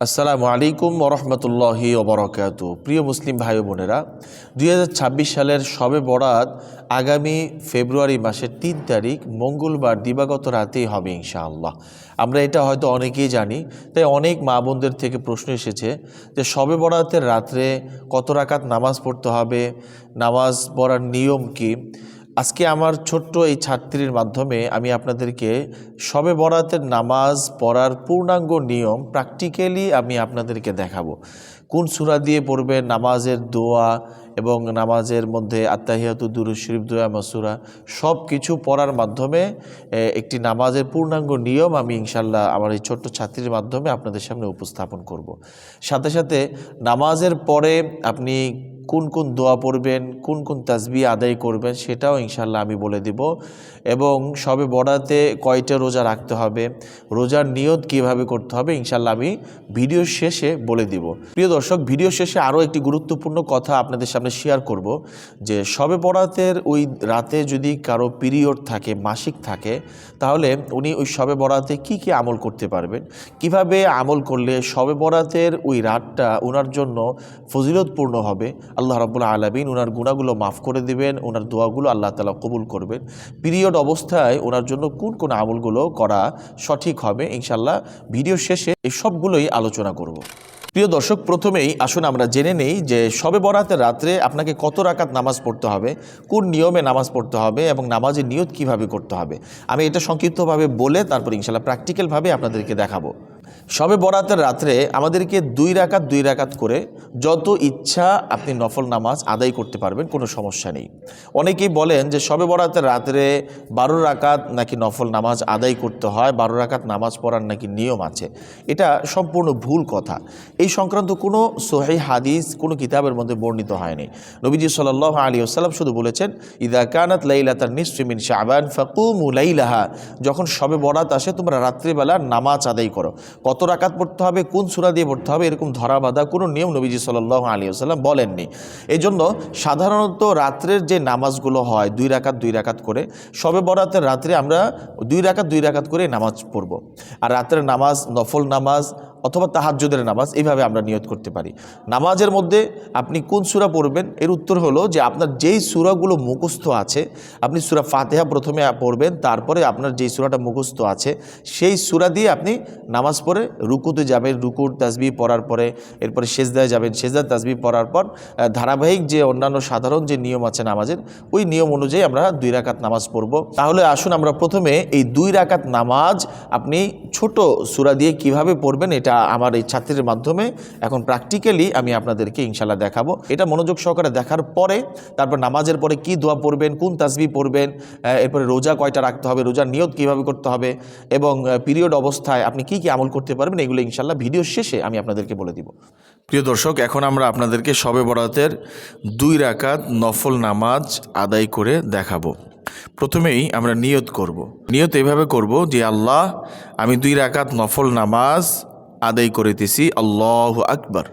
আসসালামু আলাইকুম ওরহমতুল্লাহি ওবরাকাতু। প্রিয় মুসলিম ভাই বোনেরা, 2026 সালের শবে বরাত আগামী ফেব্রুয়ারি মাসের 3 তারিখ মঙ্গলবার দিবাগত রাতেই হবে ইনশাআল্লাহ। আমরা এটা হয়তো অনেকেই জানি, তাই অনেক মা বোনদের থেকে প্রশ্ন এসেছে যে শবে বরাতের রাত্রে কত রাকাত নামাজ পড়তে হবে, নামাজ পড়ার নিয়ম কি। আজকে আমার ছোট্ট এই ছাত্রীর মাধ্যমে আমি আপনাদেরকে শবে বরাতের নামাজ পড়ার পূর্ণাঙ্গ নিয়ম প্র্যাকটিক্যালি আমি আপনাদেরকে দেখাবো। কোন সূরা দিয়ে পড়বেন, নামাজের দোয়া এবং নামাজের মধ্যে আত্তাহিয়াতু, দুরূদ শরীফ, দোয়া, মাসুরা সব কিছু পড়ার মাধ্যমে একটি নামাজের পূর্ণাঙ্গ নিয়ম আমি ইনশাল্লাহ আমার এই ছোট্ট ছাত্রীর মাধ্যমে আপনাদের সামনে উপস্থাপন করব। সাথে সাথে নামাজের পরে আপনি কোন কোন দোয়া পড়বেন, কোন কোন তাসবিহ আদায় করবেন সেটাও ইনশাল্লাহ আমি বলে দিব। এবং শবে বরাতে কয়টা রোজা রাখতে হবে, রোজার নিয়ত কিভাবে করতে হবে ইনশাল্লাহ আমি ভিডিও শেষে বলে দিব। প্রিয় দর্শক, ভিডিও শেষে আরও একটি গুরুত্বপূর্ণ কথা আপনাদের সামনে শেয়ার করব যে শবে বরাতের ওই রাতে যদি কারো পিরিয়ড থাকে, মাসিক থাকে, তাহলে উনি ওই শবে বরাতে কি কি আমল করতে পারবেন, কিভাবে আমল করলে শবে বরাতের ওই রাতটা ওনার জন্য ফজিলতপূর্ণ হবে, আল্লাহ রাব্বুল আলামিন ওনার গুনাহগুলো মাফ করে দিবেন, ওনার দোয়াগুলো আল্লাহ তাআলা কবুল করবেন। পিরিয়ড অবস্থায় ওনার জন্য কোন কোন আমলগুলো করা সঠিক হবে ইনশাল্লাহ ভিডিও শেষে এই সবগুলোই আলোচনা করব। প্রিয় দর্শক, প্রথমেই আসুন আমরা জেনে নেই যে শবে বরাতের রাত্রে আপনাকে কত রাকাত নামাজ পড়তে হবে, কোন নিয়মে নামাজ পড়তে হবে এবং নামাজের নিয়ত কিভাবে করতে হবে। আমি এটা সংক্ষিপ্তভাবে বলে তারপর ইনশাল্লাহ প্র্যাকটিক্যালভাবে আপনাদেরকে দেখাবো। শবে বরাতের রাত্রে আমাদেরকে 2 রাকাত করে যত ইচ্ছা আপনি নফল নামাজ আদায় করতে পারবেন, কোনো সমস্যা নেই। অনেকেই বলেন যে শবে বরাতের রাত্রে 12 রাকাত নাকি নফল নামাজ আদায় করতে হয়, 12 রাকাত নামাজ পড়ার নাকি নিয়ম আছে। এটা সম্পূর্ণ ভুল কথা। এই সংক্রান্ত কোনো সহিহ হাদিস কোনো কিতাবের মধ্যে বর্ণিত হয়নি। নবীজি সাল্লাল্লাহু আলাইহি ওয়াসাল্লাম শুধু বলেছেন, ইদা কানাত লাইলাতান নিসফি মিন শাবান ফাকুমু লাইলাহা, যখন শবে বরাত আসে তোমরা রাত্রিবেলা নামাজ আদায় করো। কত রাকাত পড়তে হবে, কোন সূরা দিয়ে পড়তে হবে, এরকম ধরা বাঁধা কোনো নিয়ম নবীজি সাল্লাল্লাহু আলাইহি ওয়াসাল্লাম বলেননি। এই জন্য সাধারণত রাত্রের যে নামাজগুলো হয় 2 রাকাত করে, শবে বরাতের রাত্রে আমরা 2 রাকাত করে নামাজ পড়ব। আর রাতের নামাজ নফল নামাজ অথবা তাহাজ্জুদের নামাজ এইভাবে আমরা নিয়ত করতে পারি। নামাজের মধ্যে আপনি কোন সূরা পড়বেন, এর উত্তর হলো যে আপনার যেই সূরাগুলো মুখস্থ আছে, আপনি সূরা ফাতিহা প্রথমে পড়বেন, তারপরে আপনার যেই সূরাটা মুখস্থ আছে সেই সূরা দিয়ে আপনি নামাজ পড়ে রুকুতে যাবেন, রুকুর তাসবিহ পড়ার পরে এরপরে সেজদায় যাবেন, সেজদার তাসবিহ পড়ার পর ধারাবাহিক যে অন্যান্য সাধারণ যে নিয়ম আছে নামাজের, ওই নিয়ম অনুযায়ী আমরা 2 রাকাত নামাজ পড়ব। তাহলে আসুন আমরা প্রথমে এই 2 রাকাত নামাজ আপনি ছোট সূরা দিয়ে কিভাবে পড়বেন এটা আমার এই ছাত্রীর মাধ্যমে এখন প্র্যাকটিক্যালি আমি আপনাদেরকে ইনশাল্লাহ দেখাবো। এটা মনোযোগ সহকারে দেখার পরে তারপর নামাজের পরে কি দোয়া পড়বেন, কোন তাসবিহ পড়বেন, এরপরে রোজা কয়টা রাখতে হবে, রোজার নিয়ত কিভাবে করতে হবে এবং পিরিয়ড অবস্থায় আপনি কি কি আমল করতে পারবেন, এগুলো ইনশাল্লাহ ভিডিও শেষে আমি আপনাদেরকে বলে দিব। প্রিয় দর্শক, এখন আমরা আপনাদেরকে শবে বরাতের 2 রাকাত নফল নামাজ আদায় করে দেখাবো। প্রথমেই আমরা নিয়ত করব। নিয়ত এভাবে করব যে আল্লাহ, আমি 2 রাকাত নফল নামাজ আদায় করিতেছি, আল্লাহু আকবার।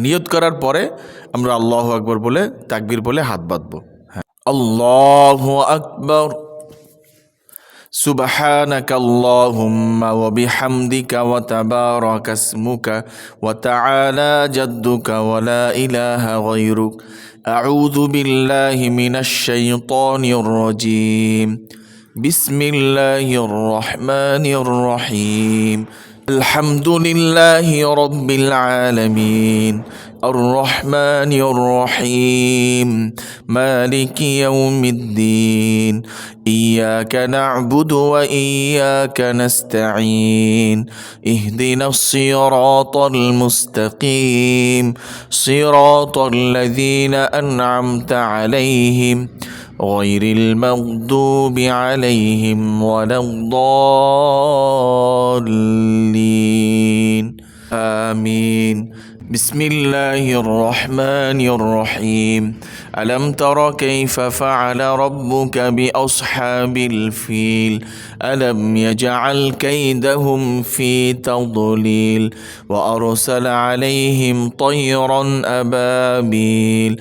নিয়ত করার পরে আমরা আল্লাহু আকবার বলে তাকবীর বলে হাত বাঁধবো। হ্যাঁ, আল্লাহু আকবার, সুবহানাকা আল্লাহুম্মা ওয়া বিহামদিকা ওয়া তাবারাকা ইসমুকা ওয়া তাআলা জাদ্দুকা ওয়া লা ইলাহা গায়রুক, আউযু বিল্লাহি মিনাশ শাইতানির রাজীম, বিসমিল্লাহির রহমানির রহিম, আলহামদুলিল্লাহি রাব্বিল আলামিন, আর রহমানির রহিম, মালিকি ইয়াউমিদ্দিন, ইয়াকা না'বুদু ওয়া ইয়াকা নাস্তাঈন, ইহদিনাস সিরাতাল মুস্তাকিম, সিরাতাল লাযীনা আন'আমতা আলাইহিম গায়রিল মাগদুবি আলাইহিম ওয়ালাদ-দাল্লিন, আমিন। বিসমিল্লাহির রহমানির রহিম, আলম তারা কাইফা ফাআলা রাব্বুকা বিআসহাবিল ফিল, আলম ইয়াজআল কাইদাহুম ফি তাদলিল, ওয়া আরসালা আলাইহিম তায়রান আবাবিল,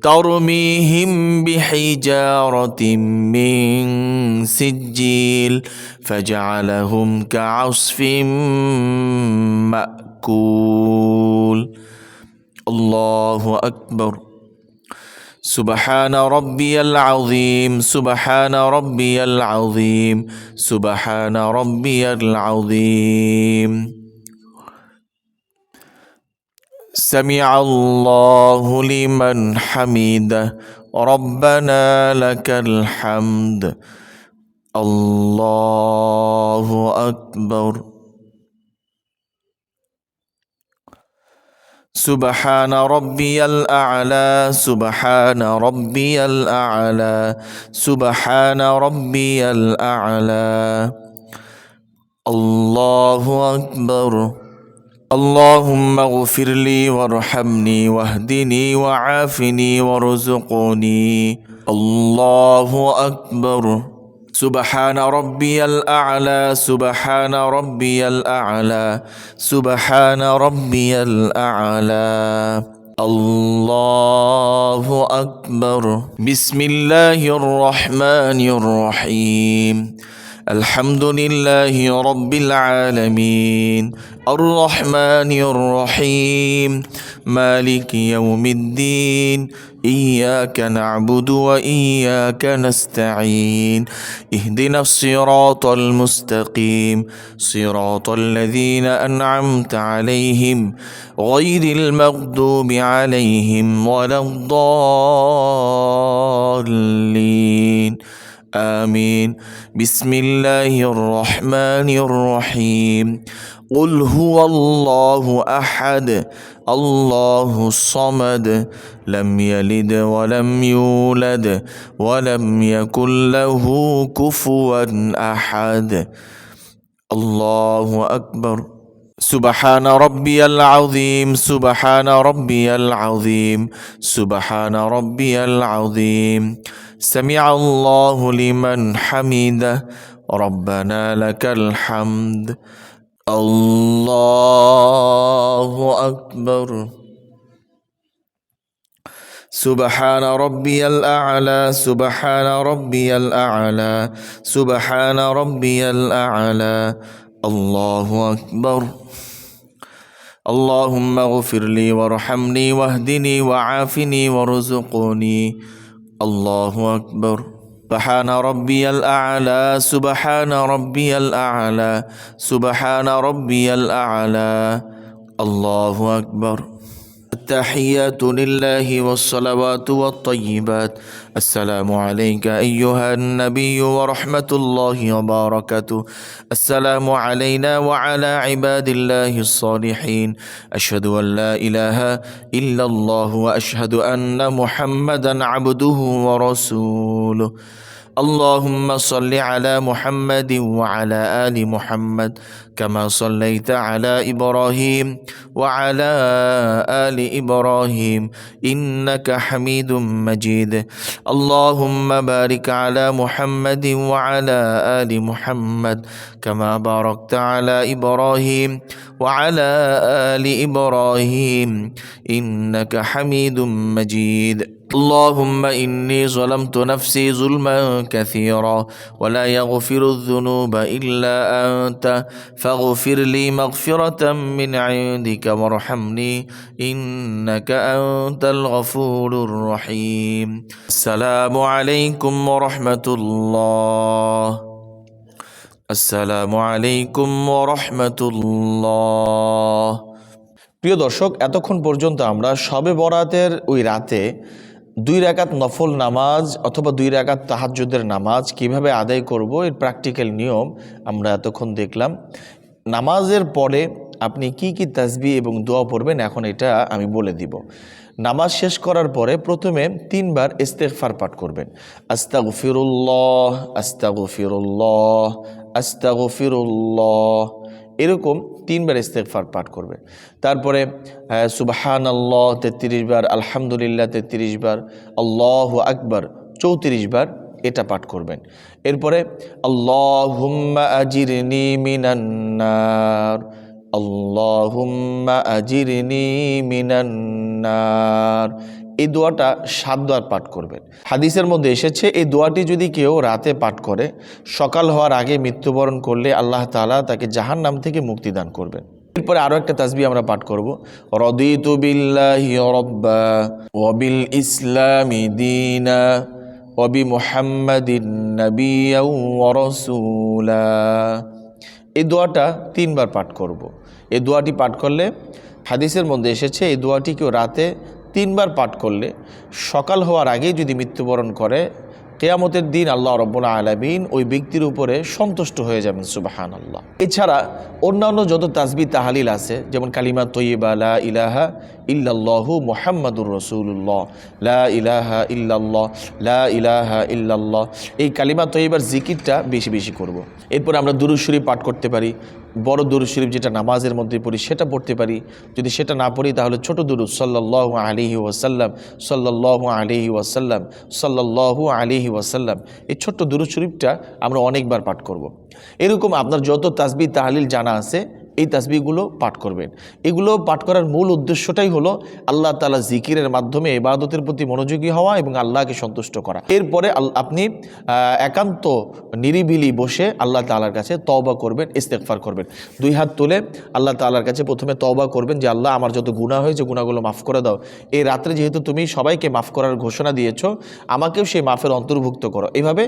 তারমিহিম বিহিজারাতিন মিন সিজ্জিল, ফাজআলাহুম কাআসফিন মা'কুল। আল্লাহু আকবার। সুবহানা রাব্বিয়াল আযীম, সুবহানা রাব্বিয়াল আযীম, সুবহানা রাব্বিয়াল আযীম। সামিআল্লাহু লিমান হামিদাহ, রব্বানা লাকাল হামদ। আল্লাহু আকবার। সুবহানা রাব্বিয়াল আ'লা, সুবহানা রাব্বিয়াল আ'লা, সুবহানা রাব্বিয়াল আ'লা। আল্লাহু আকবার। اللهم اغفر لي وارحمني واهدني وعافني وارزقني. الله أكبر. سبحان ربي الأعلى، سبحان ربي الأعلى، سبحان ربي الأعلى. الله أكبر. بسم الله الرحمن الرحيم. الحمد لله رب العالمين، الرحمن الرحيم، مالك يوم الدين، إياك نعبد وإياك نستعين، اهدنا الصراط المستقيم، صراط الذين أنعمت عليهم غير المغضوب عليهم ولا الضالين. آمين. بسم الله الرحمن الرحيم. قل هو الله أحد، الله الصمد، لم يلد ولم يولد ولم يكن له كفوا أحد. الله أكبر. سبحان ربي العظيم، سبحان ربي العظيم، سبحان ربي العظيم. سمع الله لمن حمده، ربنا لك الحمد. الله أكبر. سبحان ربي الأعلى، سبحان ربي الأعلى، سبحان ربي الأعلى. الله أكبر. اللهم اغفر لي وارحمني واهدني وعافني وارزقني. الله أكبر. سبحان ربي الأعلى، سبحان ربي الأعلى، سبحان ربي الأعلى. الله أكبر. التحيات لله والصلوات والطيبات. السلام عليك أيها النبي ورحمة الله وبركاته. السلام علينا وعلى عباد الله الصالحين. أشهد أن لا إله إلا الله وأشهد أن محمدا عبده ورسوله. اللهم صل على محمد وعلى آل محمد كما صليت على إبراهيم وعلى آل إبراهيم إنك حميد مجيد. اللهم بارك على محمد وعلى آل محمد كما باركت على إبراهيم وعلى آل إبراهيم إنك حميد مجيد. اللهم إني ظلمت نفسي ظلما كثيرا ولا يغفر الذنوب إلا أنت فاغفر لي مغفرة من عندك وارحمني إنك أنت الغفور الرحيم. السلام عليكم ورحمة الله. আসসালামু আলাইকুম ওয়া রাহমাতুল্লাহ। প্রিয় দর্শক, এতক্ষণ পর্যন্ত আমরা শবে বরাতের ওই রাতে 2 রাকাত নফল নামাজ অথবা 2 রাকাত তাহাজ্জুদের নামাজ কিভাবে আদায় করব এর প্র্যাকটিক্যাল নিয়ম আমরা এতক্ষণ দেখলাম। নামাজের পরে আপনি কি কি তাসবিহ এবং দোয়া পড়বেন এখন এটা আমি বলে দিব। নামাজ শেষ করার পরে প্রথমে 3 বার ইস্তেগফার পাঠ করবেন। আস্তাগফিরুল্লাহ, আস্তাগফিরুল্লাহ, আস্তাগফিরুল্লাহ, এরকম 3 বার ইস্তেগফার পাঠ করবেন। তারপরে সুবহানাল্লাহ 33 বার, আলহামদুলিল্লাহ 33 বার, আল্লাহু আকবার 34 বার এটা পাঠ করবেন। এরপরে আল্লাহুম্মা আজিরনি মিনান নার, আল্লাহুম্মা আজিরনি মিনান নার, এই দোয়াটা 7 বার পাঠ করবেন। হাদিসের মধ্যে এসেছে এই দোয়াটি যদি কেউ রাতে পাঠ করে সকাল হওয়ার আগে মৃত্যুবরণ করলে আল্লাহ তাআলা তাকে জাহান্নাম থেকে মুক্তি দান করবেন। এরপরে আরও একটা তাসবিহ আমরা পাঠ করব, রদিতু বিল্লাহি রাব্বা ওয়া বিল ইসলামি দীনা ওয়া বি মুহাম্মাদিন নাবিয়্যাও ওয়া রাসূলা। এই দোয়াটা 3 বার পাঠ করব। এই দোয়াটি পাঠ করলে হাদিসের মধ্যে এসেছে, এই দোয়াটি কেউ রাতে 3 বার পাঠ করলে সকাল হওয়ার আগেই যদি মৃত্যুবরণ করে, কিয়ামতের দিন আল্লাহ রাব্বুল আলামিন ওই ব্যক্তির উপরে সন্তুষ্ট হয়ে যাবেন, সুবহানাল্লাহ। এছাড়া অন্যান্য যত তাসবিহ তাহলিল আছে, যেমন কালিমা তয়্যিবা, লা ইলাহা ইল্লাল্লাহু মুহাম্মাদুর রাসূলুল্লাহ, লা ইলাহা ইল্লাল্লাহ, লা ইলাহা ইল্লাল্লাহ, এই কালিমা তয়্যিবার জিকিরটা বেশি বেশি করব। এরপর আমরা দুরূদ শরীফ পাঠ করতে পারি, বড় দুরূদ শরীফ যেটা নামাজের মধ্যে পড়ি সেটা পড়তে পারি। যদি সেটা না পড়ি তাহলে ছোট দুরূদ, সাল্লাল্লাহু আলাইহি ওয়াসাল্লাম, সাল্লাল্লাহু আলাইহি ওয়াসাল্লাম, সাল্লাল্লাহু আলাইহি ওয়াসাল্লাম, এই ছোট্ট দুরূদ শরীফটা আমরা অনেকবার পাঠ করব। এরকম আপনার যত তাসবিহ তাহলিল জানা আছে এই তাসবিহগুলো পাঠ করবেন। এগুলো পাঠ করার মূল উদ্দেশ্যটাই হলো আল্লাহ তাআলা জিকিরের মাধ্যমে ইবাদতের প্রতি মনোযোগী হওয়া এবং আল্লাহকে সন্তুষ্ট করা। এরপরে আপনি একান্ত নিরিবিলি বসে আল্লাহ তাআলার কাছে তওবা করবেন, ইস্তেগফার করবেন। 2 হাত তুলে আল্লাহ তাআলার কাছে প্রথমে তওবা করবেন যে আল্লাহ, আমার যত গুনাহ হয়েছে গুনাহগুলো মাফ করে দাও। এই রাত্রে যেহেতু তুমি সবাইকে মাফ করার ঘোষণা দিয়েছো, আমাকেও সেই মাফের অন্তর্ভুক্ত করো। এইভাবে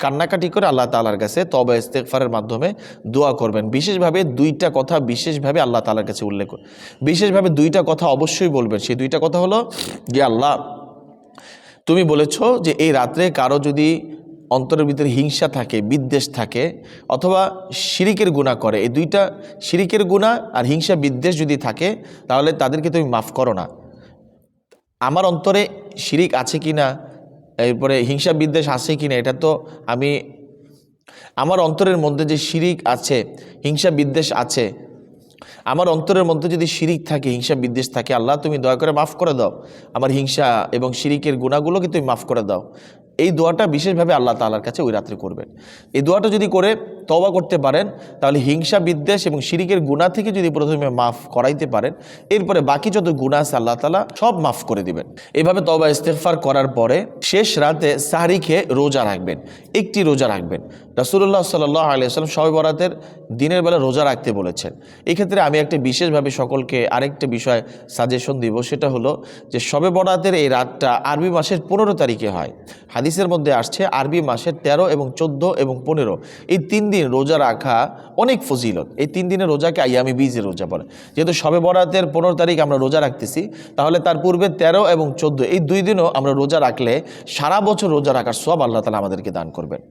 কান্নাকাটি করে আল্লাহ তাআলার কাছে তওবা ইস্তেগফারের মাধ্যমে দোয়া করবেন। বিশেষভাবে 2টা কথা বিশেষভাবে আল্লাহ তাআলার কাছে উল্লেখ করুন। বিশেষভাবে 2টা কথা অবশ্যই বলবেন। সেই 2টা কথা হলো যে আল্লাহ, তুমি বলেছো যে এই রাত্রে কারো যদি অন্তরের ভিতরে হিংসা থাকে, বিদ্বেষ থাকে, অথবা শিরিকের গুনাহ করে, এই 2টা শিরিকের গুনাহ আর হিংসা বিদ্বেষ যদি থাকে, তাহলে তাদেরকে তুমি মাফ করো না। আমার অন্তরে শিরিক আছে কি না, এরপরে হিংসা বিদ্বেষ আছে কি না, এটা তো আমার অন্তরের মধ্যে যে শিরিক আছে, হিংসা বিদ্বেষ আছে, আমার অন্তরের মধ্যে যদি শিরিক থাকে, হিংসা বিদ্বেষ থাকে, আল্লাহ তুমি দয়া করে মাফ করে দাও। আমার হিংসা এবং শিরিকের গুনাহগুলোকে তুমি মাফ করে দাও। এই দোয়াটা বিশেষভাবে আল্লাহ তাআলার কাছে ওই রাত্রে করবেন। এই দোয়াটা যদি করে তওবা করতে পারেন, তাহলে হিংসা বিদ্বেষ এবং শিরিকের গুনাহ থেকে যদি প্রথমে মাফ করাইতে পারেন, এরপরে বাকি যত গুনাহ আছে আল্লাহ তাআলা সব মাফ করে দিবেন। এভাবে তওবা ইস্তেগফার করার পরে শেষ রাতে সাহরি খেয়ে রোজা রাখবেন, একটি রোজা রাখবেন। রাসূলুল্লাহ সাল্লাল্লাহু আলাইহি ওয়াসাল্লাম শবে বরাতের দিনের বেলা রোজা রাখতে বলেছেন। এই ক্ষেত্রে আমি একটা বিশেষভাবে সকলকে আরেকটা বিষয় সাজেশন দিব, সেটা হলো যে শবে বরাতের এই রাতটা আরবি মাসের 15 তারিখে হয়। হাদিসের মধ্যে আসছে আরবি মাসের 13 এবং 14 এবং 15 এই 3 দিন রোজা রাখা অনেক ফজিলত। এই 3 দিনের রোজাকে আইয়ামে বীজের রোজা বলে। যেহেতু শবে বরাতের 15 তারিখ আমরা রোজা রাখতেছি, তাহলে তার পূর্বে 13 এবং 14 এই 2 দিনও আমরা রোজা রাখলে সারা বছর রোজা রাখার সওয়াব আল্লাহ তাআলা আমাদেরকে দান করবেন।